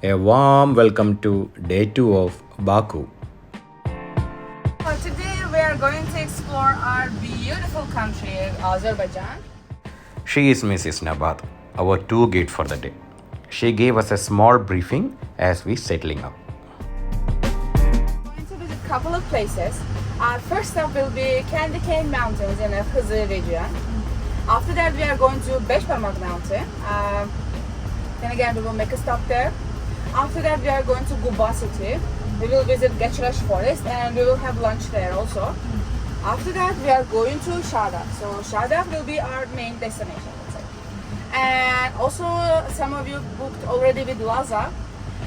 A warm welcome to day 2 of Baku. Today we are going to explore our beautiful country, Azerbaijan. She is Mrs. Nabad, our tour guide for the day. She gave us a small briefing as we settling up. We're going to visit a couple of places. Our first stop will be Candy Cane Mountains in the Hızır region. After that we are going to Beşparmak Mountain. Then again we will make a stop there. After that we are going to Guba city. We will visit Geçraş forest and we will have lunch there also. After that we are going to Şardağ. So Şardağ will be our main destination, let's say. And also some of you booked already with Laza.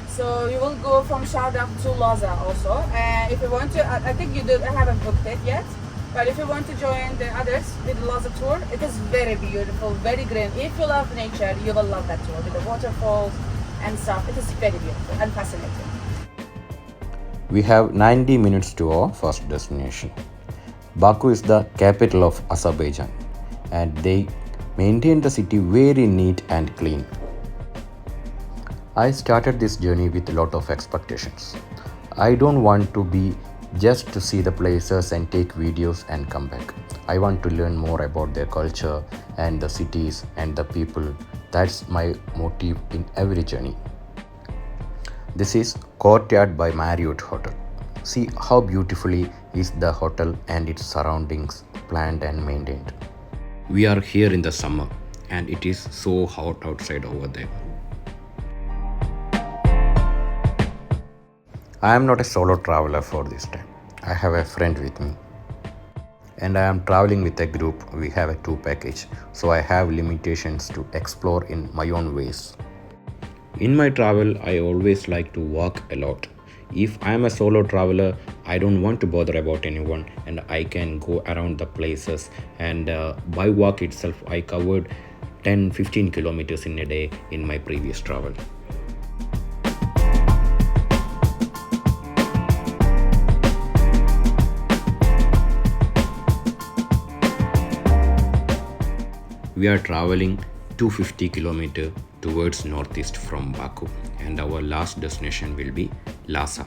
So you will go from Şardağ to Laza also. And if you want to, I think I haven't booked it yet. But if you want to join the others with the Laza tour, it is very beautiful, very green. If you love nature, you will love that tour with the waterfalls and stuff. It is very beautiful and fascinating. We have 90 minutes to our first destination. Baku is the capital of Azerbaijan and they maintain the city very neat and clean. I started this journey with a lot of expectations. I don't want to be just to see the places and take videos and come back. I want to learn more about their culture and the cities and the people. That's my motive in every journey. This is Courtyard by Marriott Hotel. See how beautifully is the hotel and its surroundings planned and maintained. We are here in the summer and it is so hot outside over there. I am not a solo traveler for this time. I have a friend with me. And I am traveling with a group. We have a tour package. So I have limitations to explore in my own ways. In my travel, I always like to walk a lot. If I am a solo traveler, I don't want to bother about anyone and I can go around the places and by walk itself I covered 10-15 kilometers in a day in my previous travel. We are traveling 250 kilometers towards northeast from Baku and our last destination will be Lhasa.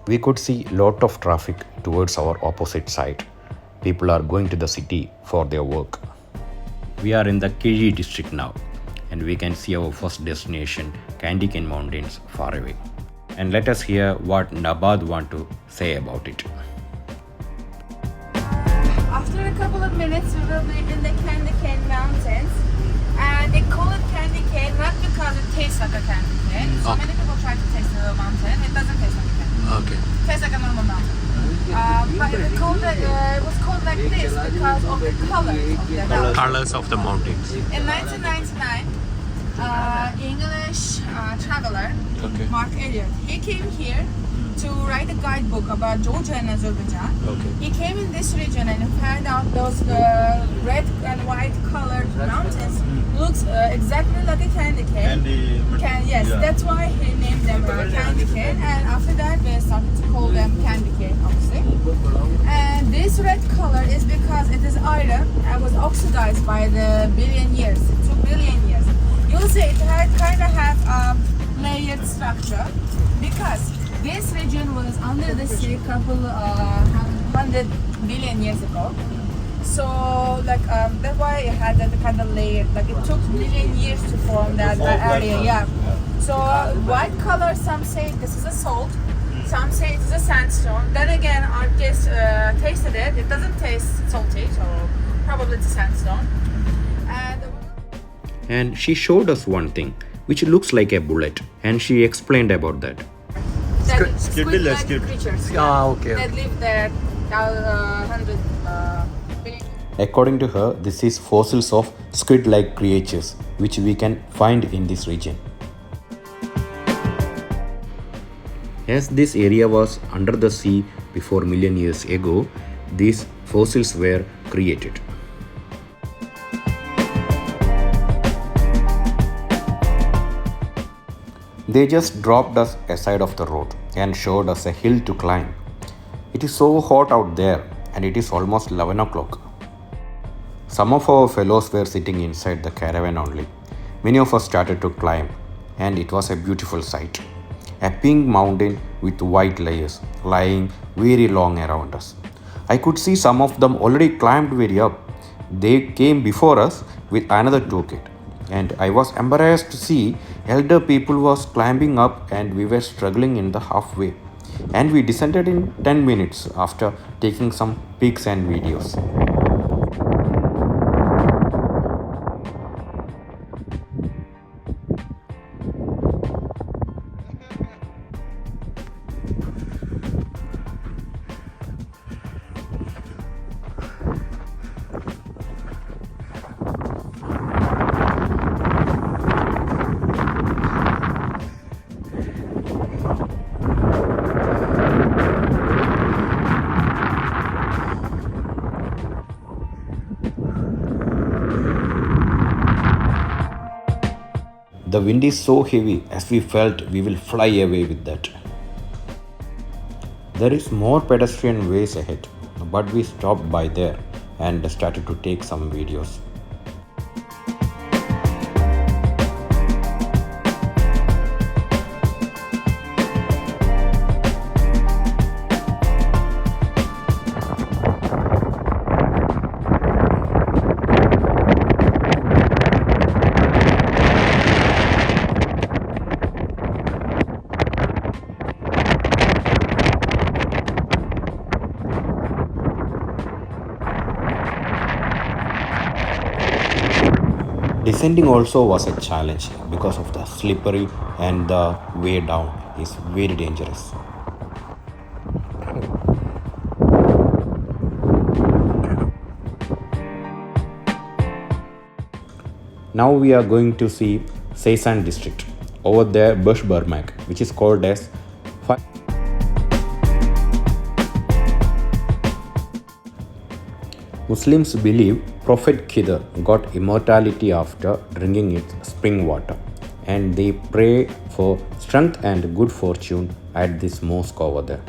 We could see lot of traffic towards our opposite side. People are going to the city for their work. We are in the Kiri district now and we can see our first destination, Candy Cane Mountains, far away. And let us hear what Nabad want to say about it. After a couple of minutes, we will be in the Candy Cane Mountains. And they call it candy cane not because it tastes like a candy cane. So many people try to taste the mountain. It doesn't taste like a candy cane. Okay. It tastes like a normal mountain. But it was called like this because of the colors of the mountain. Colors of the mountains. In 1999, English traveler Mark Elliot, he came here to write a guidebook about Georgia and Azerbaijan. He came in this region and found out those red and white colored mountains looks exactly like a candy cane. Yes, yeah. That's why he named them candy cane. And after that, we started to call them candy cane, obviously. And this red color is because it is iron and was oxidized by the 2 billion years. You'll see it kind of have a layered structure because this region was under the sea a couple 100 billion years ago. So that's why it had that kind of layer. Like it took million years to form that area. Yeah. So white color, some say this is a salt, some say it is a sandstone. Then again, artists tasted it. It doesn't taste salty, so probably it's a sandstone. And she showed us one thing which looks like a bullet and she explained about that. Squid-like creatures that live there 100 billion. According to her, this is fossils of squid-like creatures which we can find in this region. As this area was under the sea before million years ago, these fossils were created. They just dropped us aside of the road and showed us a hill to climb. It is so hot out there and it is almost 11 o'clock. Some of our fellows were sitting inside the caravan only. Many of us started to climb, and it was a beautiful sight. A pink mountain with white layers lying very long around us. I could see some of them already climbed very up. They came before us with another toolkit, and I was embarrassed to see elder people was climbing up and we were struggling in the halfway. And we descended in 10 minutes after taking some pics and videos. The wind is so heavy as we felt we will fly away with that. There is more pedestrian ways ahead, but we stopped by there and started to take some videos. Descending also was a challenge because of the slippery and the way down is very dangerous. Now we are going to see Seysan district. Over there Bush Burmak, which is called as Muslims believe Prophet Khidr got immortality after drinking its spring water, and they pray for strength and good fortune at this mosque over there.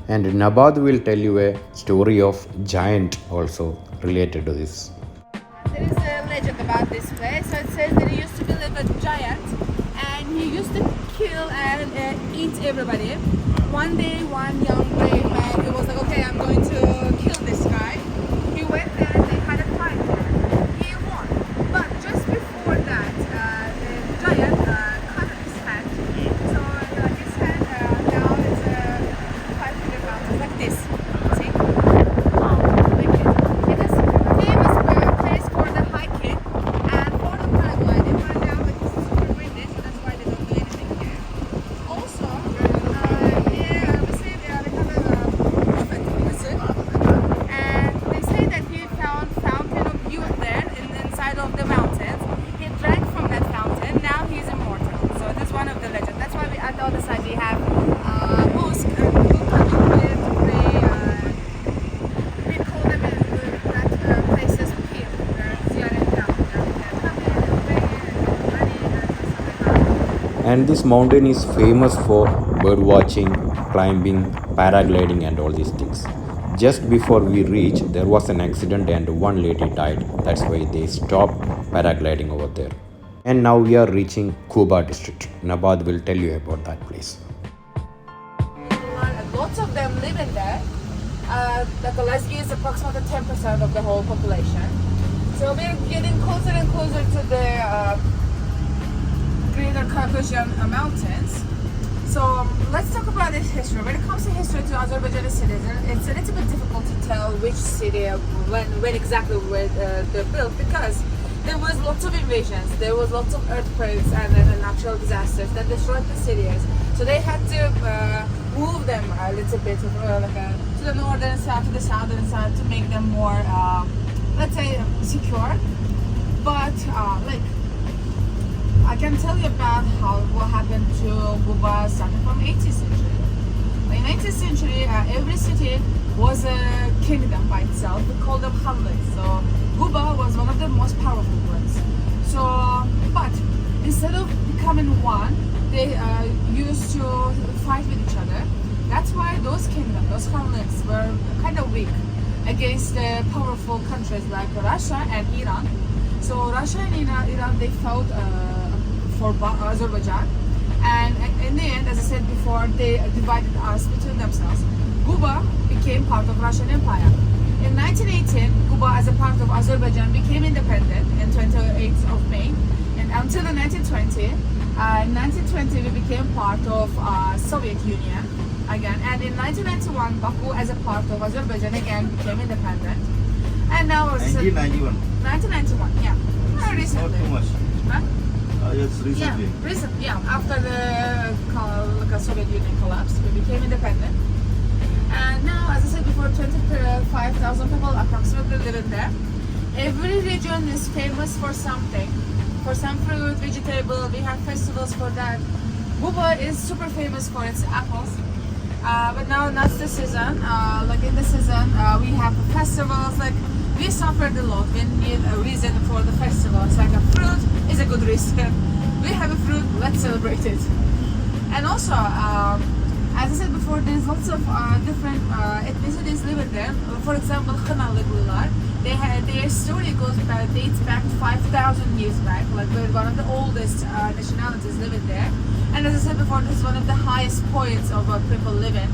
And Nabad will tell you a story of giant also related to this. There is a legend about this place. So it says there used to be a giant, and he used to kill and eat everybody. One day, one young brave man, he was like, okay, I'm going to kill this guy. He went and they had a fight. He won. But just before that, the giant cut his hand. So his hand now is 500 pounds, like this. See? Like it. It is a famous place for the hiking and for the paragliding. But now it is super windy, so that's why they don't do anything here. Also, here we see they have a prophet visit, and they say that he found fountain of youth there inside of the mountains. He drank from that fountain. Now he's immortal. So that's one of the legends. That's why at the other side we have mosque and people coming here to pray. We call them that places here. And this mountain is famous for bird watching, climbing, paragliding and all these things. Just before we reached, there was an accident and one lady died. That's why they stopped paragliding over there. And now we are reaching Kuba district. Nabad will tell you about that place. Lots of them live in there. The Lesgi is approximately 10% of the whole population. So we're getting closer and closer to the Greater Caucasian Mountains. So let's talk about its history. When it comes to history to Azerbaijani cities, it's a little bit difficult to tell which city, when exactly they're built, because there was lots of invasions, there was lots of earthquakes and natural disasters that destroyed the cities. So they had to move them a little bit to the northern side, to the southern side, to make them more, let's say, secure. But I can tell you about what happened to Guba starting from 18th century. In 18th century, every city was a kingdom by itself. We called them hamlets. So Guba was one of the most powerful ones. So, but instead of becoming one, they used to fight with each other. That's why those kingdoms, those hamlets, were kind of weak. against powerful countries like Russia and Iran. So Russia and Iran they fought for Azerbaijan, and in the end, as I said before, they divided us between themselves. Kuba became part of Russian Empire. In 1918, Kuba, as a part of Azerbaijan, became independent in 28th of May, and until the 1920. In 1920, we became part of Soviet Union again, and in 1991, Baku, as a part of Azerbaijan, again became independent. And now, 1991. 1991, yeah, very Not recently. too much. Huh? Yes, recently. Yeah, recently, yeah. After the Soviet Union collapsed, we became independent. And now, as I said before, 25,000 people approximately live in there. Every region is famous for something. For some fruit, vegetable, we have festivals for that. Kuba is super famous for its apples. But now not the season. Like in the season, we have festivals. Like we suffered a lot. We need a reason for the festivals. Like a fruit is a good reason. We have a fruit, let's celebrate it. And also, as I said before, there's lots of different ethnicities living there. For example, Khanaligular, their story dates back 5,000 years back. Like we're one of the oldest nationalities living there. And as I said before, this is one of the highest points of people living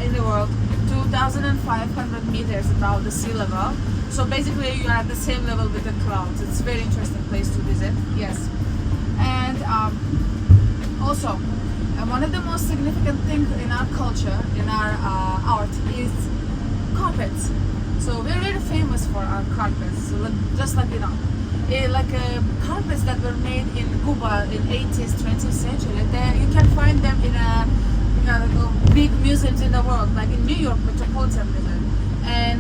in the world, 2,500 meters above the sea level. So basically, you are at the same level with the clouds. It's a very interesting place to visit. Yes, and also. One of the most significant things in our culture, in our art, is carpets. So we're very famous for our carpets. So just like carpets that were made in Cuba in 18th, 20th century. You can find them in big museums in the world, like in New York Metropolitan Museum, and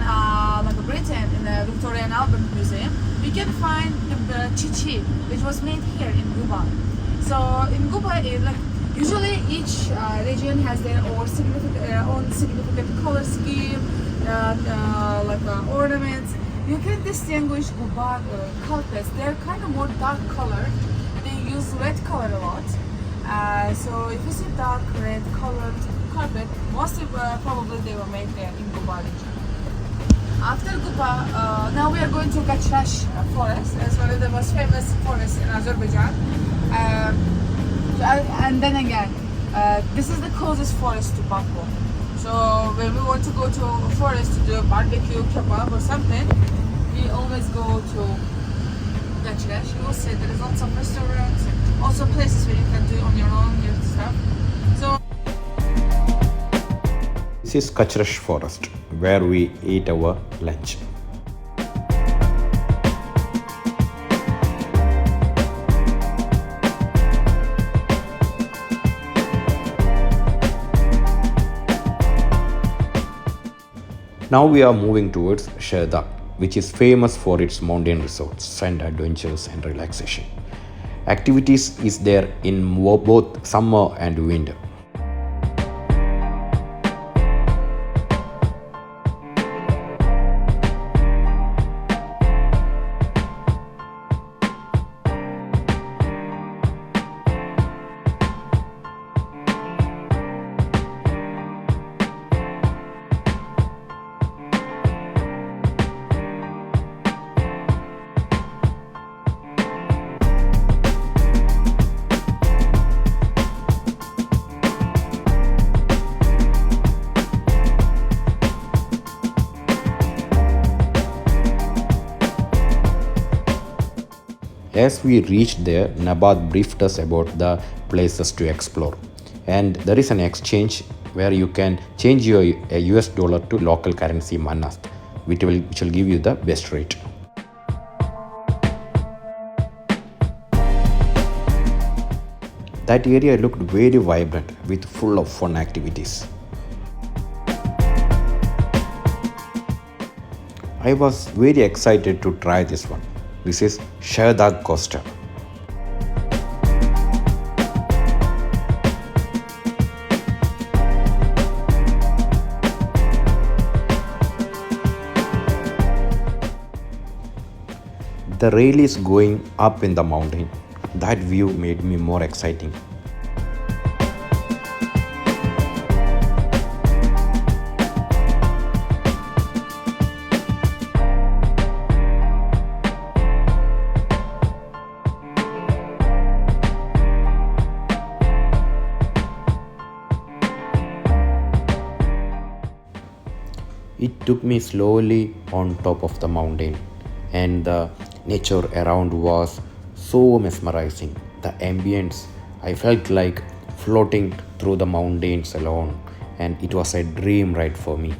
like Britain in the Victoria and Albert Museum. You can find the chichi, which was made here in Cuba. So in Cuba, usually each region has their own significant color scheme, ornaments. You can distinguish Cuban carpets. They're kind of more dark colored. They use red color a lot. So if you see dark red colored carpet, mostly probably they were made there in Cuba region. After Kuba, now we are going to Kachrash forest. It's one of the most famous forests in Azerbaijan. And then again, this is the closest forest to Baku. So when we want to go to a forest to do a barbecue, kebab or something, we always go to Kachrash. You will see there is lots of restaurants, also places where you can do on your own your stuff. So This is Kachrash forest where we eat our lunch. Now we are moving towards Sherda, which is famous for its mountain resorts and adventures and relaxation. Activities is there in both summer and winter. As we reached there, Nabat briefed us about the places to explore. And there is an exchange where you can change your US dollar to local currency Manast, which will give you the best rate. That area looked very vibrant with full of fun activities. I was very excited to try this one. This is Sherdag Costa. The rail is going up in the mountain. That view made me more exciting. It took me slowly on top of the mountain, and the nature around was so mesmerizing. The ambience, I felt like floating through the mountains alone, and it was a dream ride for me.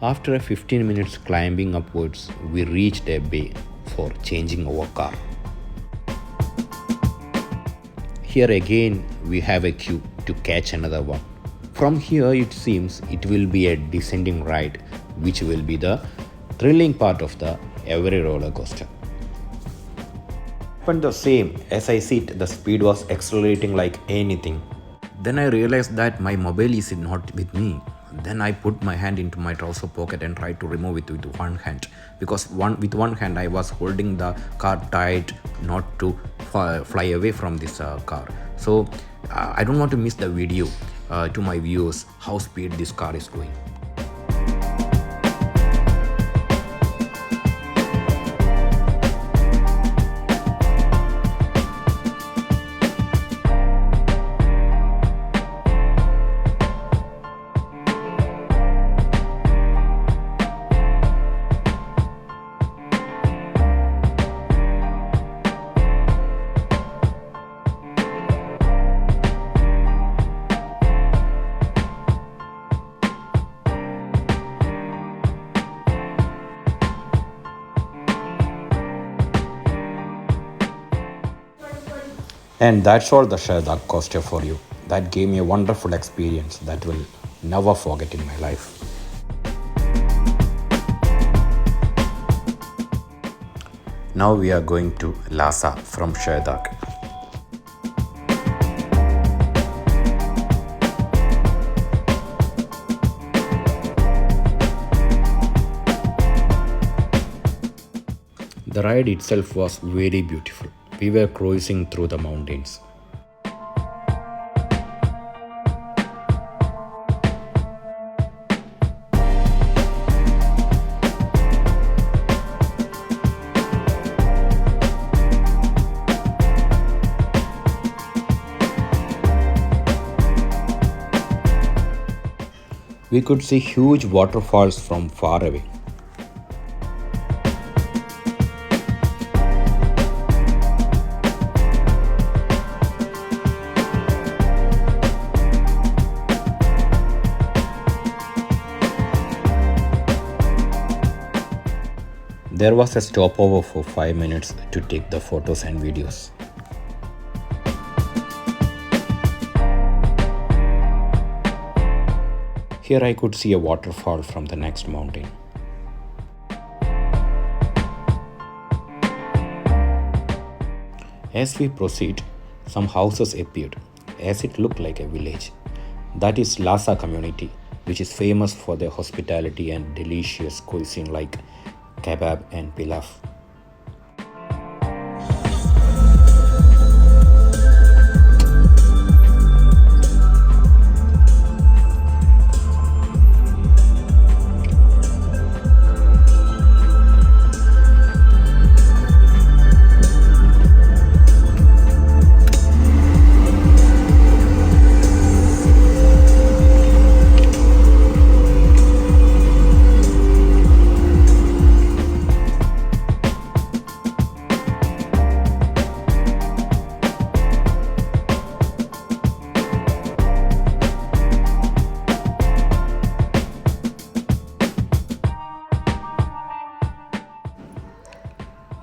After a 15 minutes climbing upwards, we reached a bay for changing our car. Here again, we have a queue to catch another one. From here, it seems it will be a descending ride, which will be the thrilling part of the every roller coaster. But the same, as I sit, the speed was accelerating like anything. Then I realized that my mobile is not with me. Then I put my hand into my trouser pocket and tried to remove it with one hand, because with one hand I was holding the car tight not to fly away from this car. So I don't want to miss the video to my viewers how speed this car is going. And that's all the Shahdak coaster for you. That gave me a wonderful experience that will never forget in my life. Now we are going to Lhasa from Shahdak. The ride itself was very beautiful. We were cruising through the mountains. We could see huge waterfalls from far away. There was a stopover for 5 minutes to take the photos and videos. Here I could see a waterfall from the next mountain. As we proceed, some houses appeared, as it looked like a village. That is Lhasa community, which is famous for their hospitality and delicious cuisine like kebab and pilaf.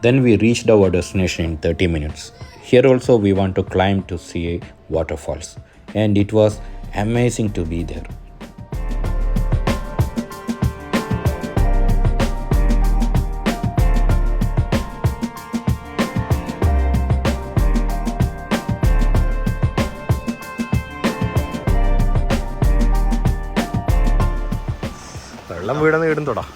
Then we reached our destination in 30 minutes. Here also we want to climb to see waterfalls, and it was amazing to be there. വെള്ളം വീടുന്ന ഇടുന്നോടാ.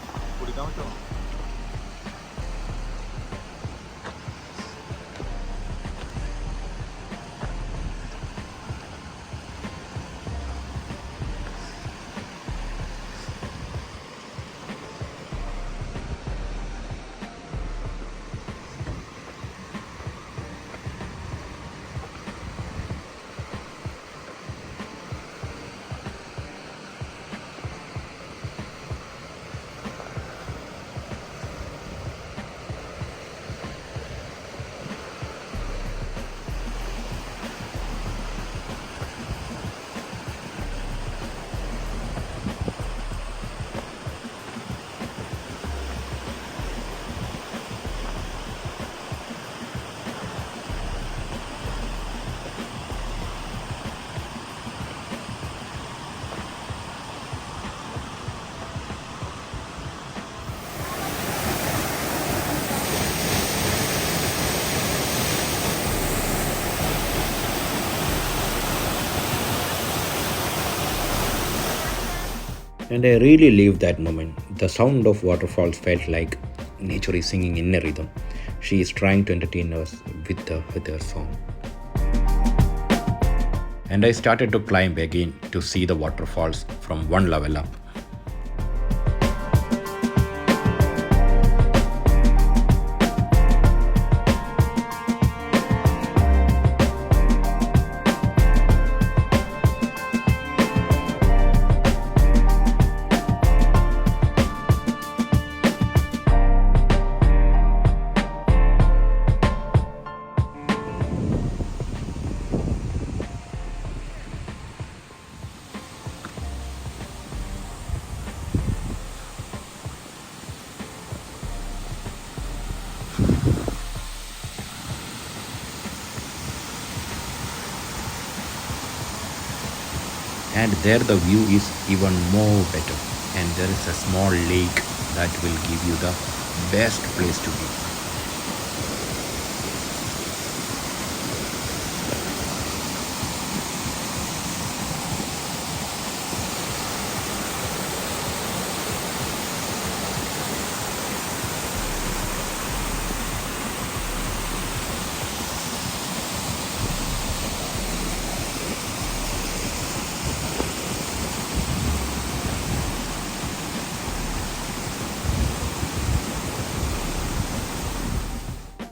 And I really lived that moment. The sound of waterfalls felt like nature is singing in a rhythm. She is trying to entertain us with her song. And I started to climb again to see the waterfalls from one level up. And there the view is even more better, and there is a small lake that will give you the best place to be.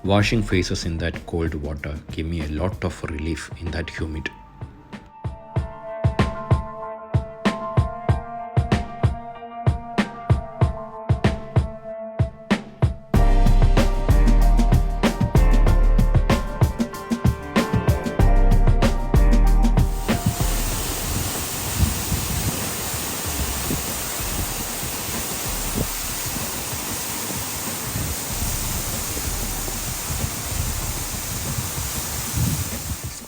Washing faces in that cold water gave me a lot of relief in that humid.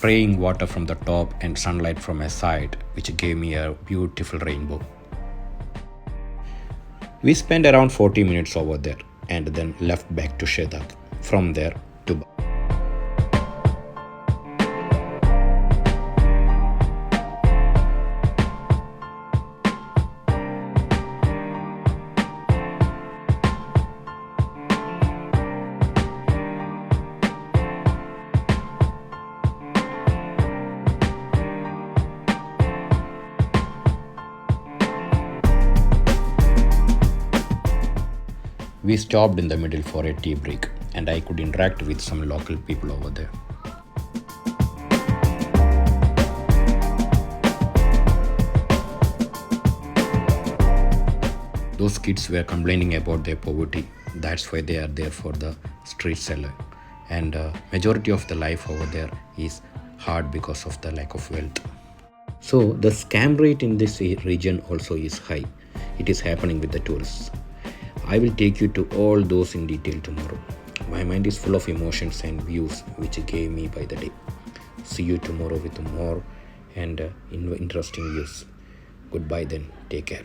Spraying water from the top and sunlight from a side, which gave me a beautiful rainbow. We spent around 40 minutes over there and then left back to Shedak. From there to We stopped in the middle for a tea break, and I could interact with some local people over there. Those kids were complaining about their poverty. That's why they are there for the street seller. And majority of the life over there is hard because of the lack of wealth. So the scam rate in this region also is high. It is happening with the tourists. I will take you to all those in detail tomorrow. My mind is full of emotions and views which gave me by the day. See you tomorrow with more and interesting views. Goodbye then. Take care.